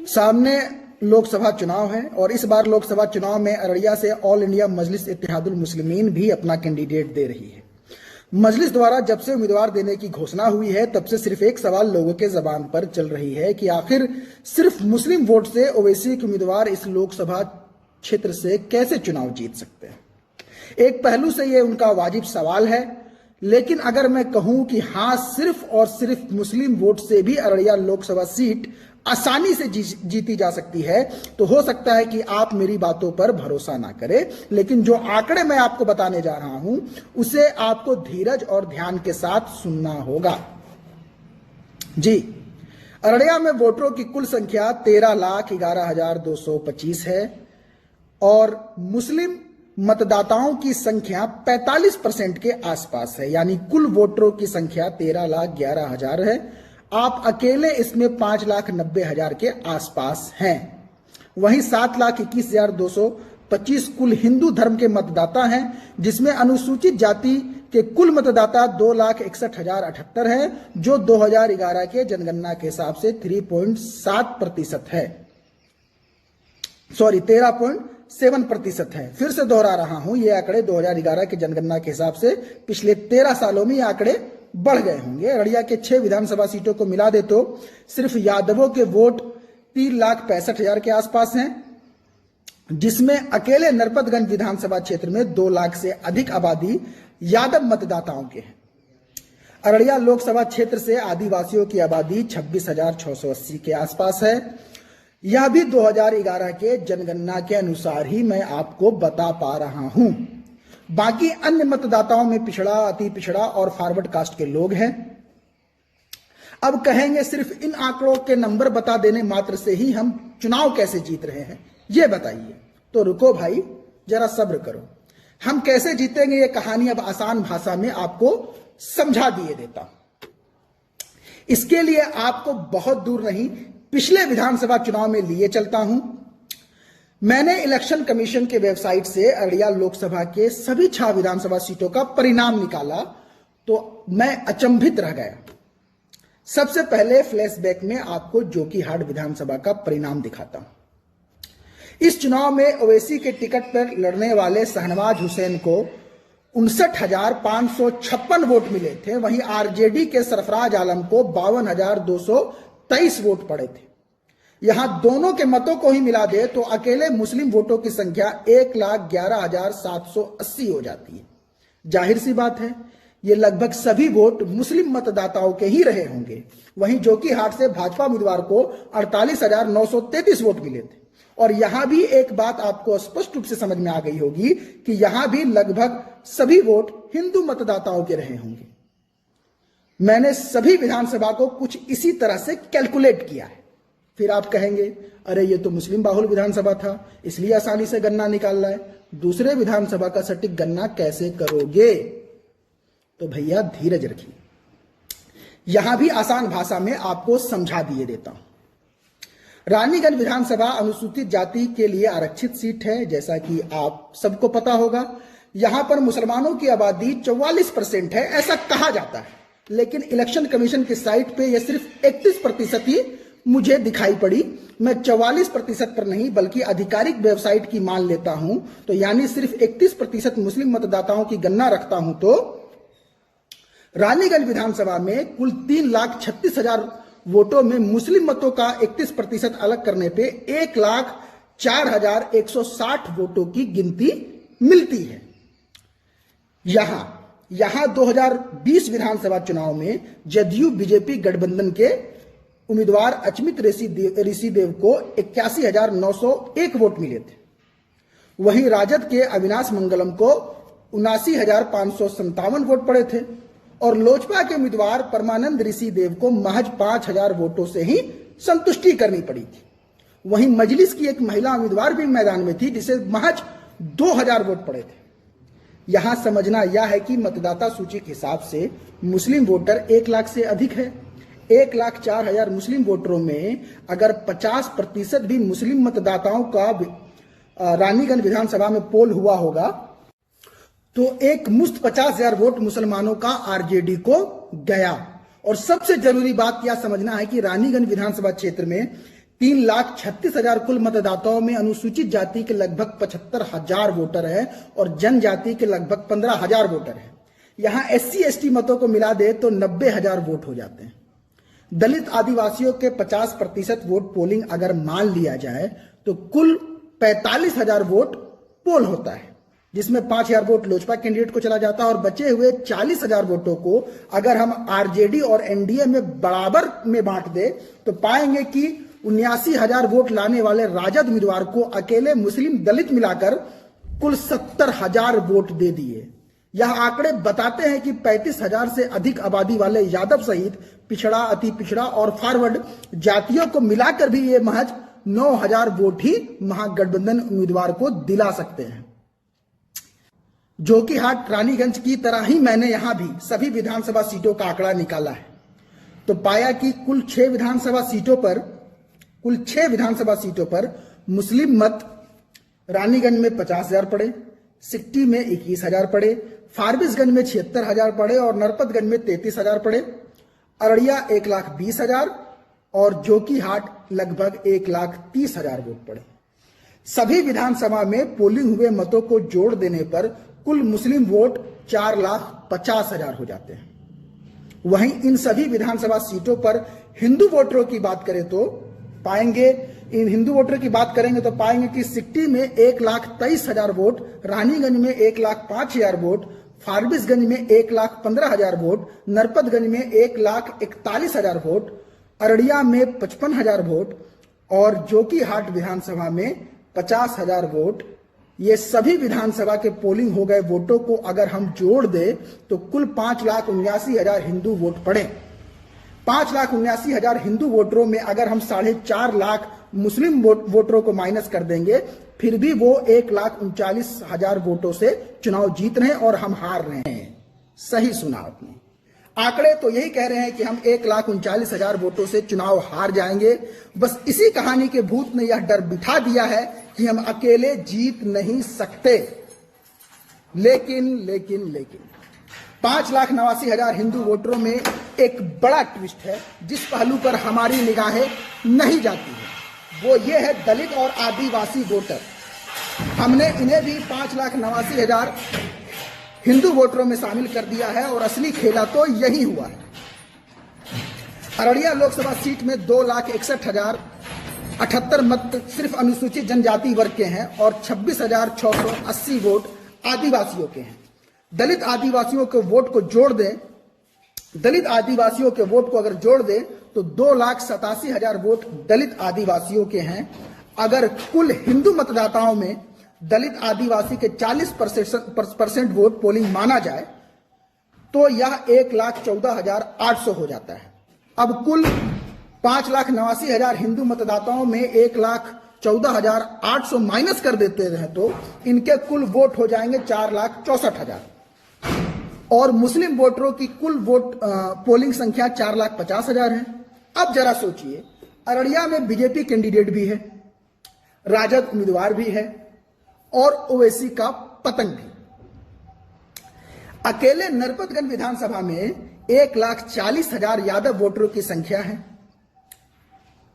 सामने लोकसभा चुनाव है और इस बार लोकसभा चुनाव में अररिया से ऑल इंडिया मजलिस इत्तेहादुल मुस्लिमीन भी अपना कैंडिडेट दे रही है। मजलिस द्वारा जब से उम्मीदवार देने की घोषणा हुई है तब से सिर्फ एक सवाल लोगों के जबान पर चल रही है कि आखिर सिर्फ मुस्लिम वोट से ओवैसी के उम्मीदवार इस लोकसभा क्षेत्र से कैसे चुनाव जीत सकते हैं। एक पहलू से यह उनका वाजिब सवाल है, लेकिन अगर मैं कहूं कि हां सिर्फ और सिर्फ मुस्लिम वोट से भी अररिया लोकसभा सीट आसानी से जीती जा सकती है तो हो सकता है कि आप मेरी बातों पर भरोसा ना करें, लेकिन जो आंकड़े मैं आपको बताने जा रहा हूं उसे आपको धीरज और ध्यान के साथ सुनना होगा। जी, अररिया में वोटरों की कुल संख्या 13,11,225 है और मुस्लिम मतदाताओं की संख्या 45% के आसपास है, यानी कुल वोटरों की संख्या 13,11,000 है। आप अकेले इसमें 5,90,000 के आसपास हैं। वहीं 7,21,225 कुल हिंदू धर्म के मतदाता हैं, जिसमें अनुसूचित जाति के कुल मतदाता 2,61,078 है, जो 2011 के जनगणना के हिसाब से 3.7% है, सॉरी 13.7% है। फिर से दोहरा रहा हूं, ये आंकड़े 2011 के जनगणना के हिसाब से पिछले 13 सालों में ये आंकड़े बढ़ गए होंगे। अररिया के 6 विधानसभा सीटों को मिला दे तो सिर्फ यादवों के वोट 3,65,000 के आसपास हैं, जिसमें अकेले नरपतगंज विधानसभा क्षेत्र में 2 लाख से अधिक आबादी यादव मतदाताओं के हैं। अररिया लोकसभा क्षेत्र से आदिवासियों की आबादी 26,680 के आसपास है। यह भी 2011 के जनगणना के अनुसार ही मैं आपको बता पा रहा हूं। बाकी अन्य मतदाताओं में पिछड़ा, अति पिछड़ा और फॉरवर्ड कास्ट के लोग हैं। अब कहेंगे सिर्फ इन आंकड़ों के नंबर बता देने मात्र से ही हम चुनाव कैसे जीत रहे हैं, यह बताइए। तो रुको भाई, जरा सब्र करो। हम कैसे जीतेंगे ये कहानी अब आसान भाषा में आपको समझा दिए देता हूं। इसके लिए आपको बहुत दूर नहीं, पिछले विधानसभा चुनाव में लिए चलता हूं। मैंने इलेक्शन कमीशन के वेबसाइट से अररिया लोकसभा के सभी 6 विधानसभा सीटों का परिणाम निकाला तो मैं अचंभित रह गया। सबसे पहले फ्लैशबैक में आपको जोकीहाट विधानसभा का परिणाम दिखाता हूं। इस चुनाव में ओवैसी के टिकट पर लड़ने वाले शहनवाज हुसैन को 59,556 वोट मिले थे। वहीं आरजेडी के सरफराज आलम को 52,223 वोट पड़े थे। यहां दोनों के मतों को ही मिला दे तो अकेले मुस्लिम वोटों की संख्या 1,11,780 हो जाती है। जाहिर सी बात है, ये लगभग सभी वोट मुस्लिम मतदाताओं के ही रहे होंगे। वहीं जोकीहाट से भाजपा उम्मीदवार को 48,933 वोट मिले थे और यहां भी एक बात आपको स्पष्ट रूप से समझ में आ गई होगी कि यहां भी लगभग सभी वोट हिंदू मतदाताओं के रहे होंगे। मैंने सभी विधानसभा को कुछ इसी तरह से कैलकुलेट किया है। फिर आप कहेंगे, अरे ये तो मुस्लिम बाहुल विधानसभा था इसलिए आसानी से गन्ना निकाल रहा है, दूसरे विधानसभा का सटीक गन्ना कैसे करोगे? तो भैया धीरज रखिए, यहां भी आसान भाषा में आपको समझा दिए देता हूं। रानीगंज विधानसभा अनुसूचित जाति के लिए आरक्षित सीट है, जैसा कि आप सबको पता होगा। यहां पर मुसलमानों की आबादी 44% है, ऐसा कहा जाता है, लेकिन इलेक्शन कमीशन की साइट पे यह सिर्फ 31% ही मुझे दिखाई पड़ी। मैं 44% पर नहीं बल्कि आधिकारिक वेबसाइट की मान लेता हूं, तो यानी सिर्फ 31% मुस्लिम मतदाताओं की गणना रखता हूं तो रानीगंज विधानसभा में कुल 3,36,000 वोटों में मुस्लिम मतों का 31% अलग करने पे 1,04,160 वोटों की गिनती मिलती है। यहां 2020 विधानसभा चुनाव में जदयू बीजेपी गठबंधन के उम्मीदवार अचमित ऋषिदेव को 81,901 वोट मिले थे। वहीं राजद के अविनाश मंगलम को 79,557 वोट पड़े थे और लोजपा के उम्मीदवार परमानंद ऋषिदेव को महज 5,000 वोटों से ही संतुष्टि करनी पड़ी थी। वहीं मजलिस की एक महिला उम्मीदवार भी मैदान में थी, जिसे महज 2,000 वोट पड़े थे। यहां समझना यह है कि मतदाता सूची के हिसाब से मुस्लिम वोटर 1 लाख से अधिक है। 1,04,000 मुस्लिम वोटरों में अगर 50% भी मुस्लिम मतदाताओं का रानीगंज विधानसभा में पोल हुआ होगा तो एक मुश्त 50,000 वोट मुसलमानों का आरजेडी को गया। और सबसे जरूरी बात यह समझना है कि रानीगंज विधानसभा क्षेत्र में 3,36,000 कुल मतदाताओं में अनुसूचित जाति के लगभग 75,000 वोटर है और जनजाति के लगभग 15,000 वोटर है। यहां SC ST मतों को मिला दे तो 90,000 वोट हो जाते हैं। दलित आदिवासियों के 50% वोट पोलिंग अगर मान लिया जाए तो कुल 45,000 वोट पोल होता है, जिसमें 5,000 वोट लोजपा कैंडिडेट को चला जाता है और बचे हुए 40,000 वोटों को अगर हम RJD और NDA में बराबर में बांट दे तो पाएंगे कि 79,000 वोट लाने वाले राजद उम्मीदवार को अकेले मुस्लिम दलित मिलाकर कुल 70,000 वोट दे दिए। यह आंकड़े बताते हैं कि 35,000 से अधिक आबादी वाले यादव सहित पिछड़ा, अति पिछड़ा और फॉरवर्ड जातियों को मिलाकर भी ये महज 9,000 वोट ही महागठबंधन उम्मीदवार को दिला सकते हैं। जोकीहाट रानीगंज की तरह ही मैंने यहां भी सभी विधानसभा सीटों का आंकड़ा निकाला है तो पाया कि कुल 6 विधानसभा सीटों पर मुस्लिम मत रानीगंज में 50,000 पड़े, सिकटी में 21,000 पड़े, फारबिसगंज में 76,000 पड़े और नरपतगंज में 33,000 पड़े, अररिया 1,20,000 और जोकीहाट लगभग 1,30,000 वोट पड़े। सभी विधानसभा में पोलिंग हुए मतों को जोड़ देने पर कुल मुस्लिम वोट 4,50,000 हो जाते हैं। वहीं इन सभी विधानसभा सीटों पर हिंदू वोटरों की बात करें तो पाएंगे कि सिकटी में 1,23,000 वोट, रानीगंज में 1,05,000 वोट, फारबिसगंज में 1,15,000 वोट, नरपतगंज में 1,41,000 वोट, अररिया में 55,000 वोट और जोकीहाट विधानसभा में 50,000 वोट। ये सभी विधानसभा के पोलिंग हो गए वोटों को अगर हम जोड़ दें तो कुल 5,79,000 हिंदू वोट पड़े। 5,79,000 हिंदू वोटरों में अगर हम 4.5 लाख मुस्लिम वोटरों को माइनस कर देंगे फिर भी वो 1,39,000 वोटों से चुनाव जीत रहे हैं और हम हार रहे हैं। सही सुना आपने। आंकड़े तो यही कह रहे हैं कि हम 1,39,000 वोटों से चुनाव हार जाएंगे। बस इसी कहानी के भूत ने यह डर बिठा दिया है कि हम अकेले जीत नहीं सकते। लेकिन 5,89,000 हिंदू वोटरों में एक बड़ा ट्विस्ट है जिस पहलू पर हमारी निगाहें नहीं जाती है, वो ये है दलित और आदिवासी वोटर। हमने इन्हें भी 5,89,000 हिंदू वोटरों में शामिल कर दिया है और असली खेला तो यही हुआ है। अररिया लोकसभा सीट में 2,61,078 मत सिर्फ अनुसूचित जनजाति वर्ग के हैं और 26,680 वोट आदिवासियों के हैं। दलित आदिवासियों के वोट को अगर जोड़ दें तो 2,87,000 वोट दलित आदिवासियों के हैं। अगर कुल हिंदू मतदाताओं में दलित आदिवासी के 40% वोट पोलिंग माना जाए तो यह 1,14,800 हो जाता है। अब कुल 5,89,000 हिंदू मतदाताओं में 1,14,800 माइनस कर देते हैं तो इनके कुल वोट हो जाएंगे 4,64,000 और मुस्लिम वोटरों की कुल वोट पोलिंग संख्या 4,50,000 है। अब जरा सोचिए, अररिया में बीजेपी कैंडिडेट भी है, राजद उम्मीदवार भी है और ओवैसी का पतंग भी। अकेले नरपतगंज विधानसभा में 1,40,000 यादव वोटरों की संख्या है।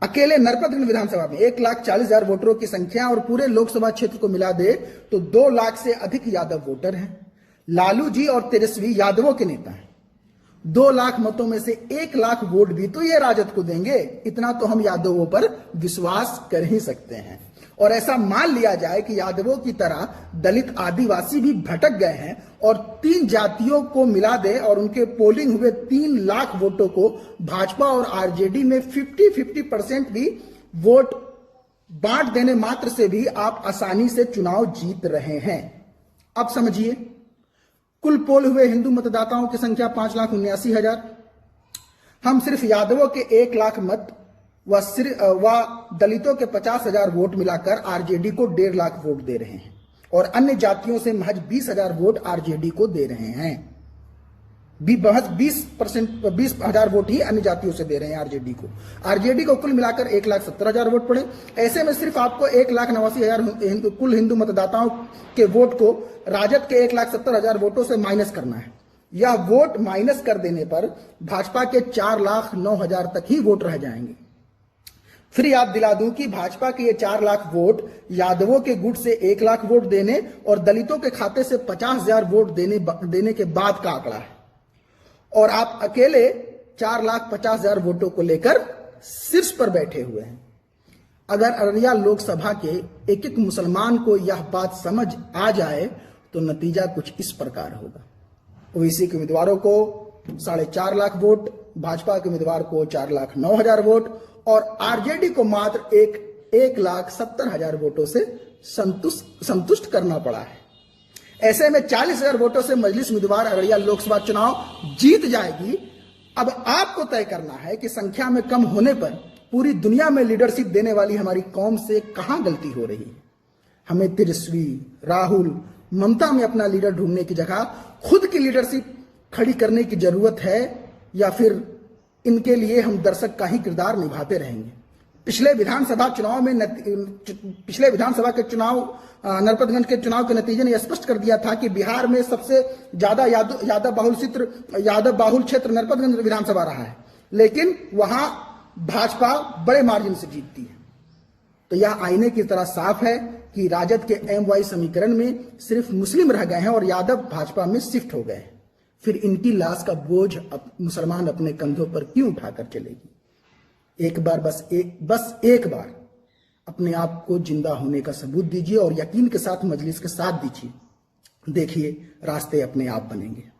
अकेले नरपतगंज विधानसभा में 1,40,000 वोटरों की संख्या और पूरे लोकसभा क्षेत्र को मिला दे तो 2 लाख से अधिक यादव वोटर हैं। लालू जी और तेजस्वी यादवों के नेता हैं। 2 लाख मतों में से 1 लाख वोट भी तो ये राजद को देंगे। इतना तो हम यादवों पर विश्वास कर ही सकते हैं। और ऐसा मान लिया जाए कि यादवों की तरह दलित आदिवासी भी भटक गए हैं और 3 जातियों को मिला दे और उनके पोलिंग हुए 3 लाख वोटों को भाजपा और आरजेडी में 50-50% भी वोट बांट देने मात्र से भी आप आसानी से चुनाव जीत रहे हैं। अब समझिए, कुल पोल हुए हिंदू मतदाताओं की संख्या 5,79,000। हम सिर्फ यादवों के 1 लाख मत व दलितों के 50,000 वोट मिलाकर आरजेडी को 1.5 लाख वोट दे रहे हैं और अन्य जातियों से महज 20,000 वोट आरजेडी को दे रहे हैं। महज 20,000 वोट ही अन्य जातियों से दे रहे हैं आरजेडी को। आरजेडी को कुल मिलाकर 1,70,000 वोट पड़े। ऐसे में सिर्फ आपको 1,89,000 कुल हिंदू मतदाताओं के वोट को राजद के 1,70,000 वोटों से माइनस करना है। यह वोट माइनस कर देने पर भाजपा के 4,09,000 तक ही वोट रह जाएंगे। फिर याद दिला दूं कि भाजपा के ये 4 लाख वोट यादवों के गुट से 1 लाख वोट देने और दलितों के खाते से 50,000 वोट देने के बाद का आंकड़ा है। और आप अकेले 4,50,000 वोटों को लेकर शीर्ष पर बैठे हुए हैं। अगर अररिया लोकसभा के एक एक मुसलमान को यह बात समझ आ जाए तो नतीजा कुछ इस प्रकार होगा। ओबीसी के उम्मीदवारों को 4.5 लाख वोट, भाजपा के उम्मीदवार को 4,09,000 वोट और आरजेडी को मात्र 1,70,000 वोटों से संतुष्ट करना पड़ा है। ऐसे में 40,000 वोटों से मजलिस उम्मीदवार अररिया लोकसभा चुनाव जीत जाएगी। अब आपको तय करना है कि संख्या में कम होने पर पूरी दुनिया में लीडरशिप देने वाली हमारी कौम से कहां गलती हो रही है। हमें तेजस्वी, राहुल, ममता में अपना लीडर ढूंढने की जगह खुद की लीडरशिप खड़ी करने की जरूरत है, या फिर इनके लिए हम दर्शक का ही किरदार निभाते रहेंगे। पिछले विधानसभा के चुनाव नरपतगंज के चुनाव के नतीजे ने स्पष्ट कर दिया था कि बिहार में सबसे ज्यादा यादव बाहुल क्षेत्र नरपतगंज विधानसभा रहा है, लेकिन वहां भाजपा बड़े मार्जिन से जीतती है। तो यह आईने की तरह साफ है कि राजद के MY समीकरण में सिर्फ मुस्लिम रह गए हैं और यादव भाजपा में शिफ्ट हो गए। फिर इनकी लाश का बोझ मुसलमान अपने कंधों पर क्यों उठाकर चलेगी। एक बार बस एक बार अपने आप को जिंदा होने का सबूत दीजिए और यकीन के साथ मजलिस के साथ दीजिए। देखिए रास्ते अपने आप बनेंगे।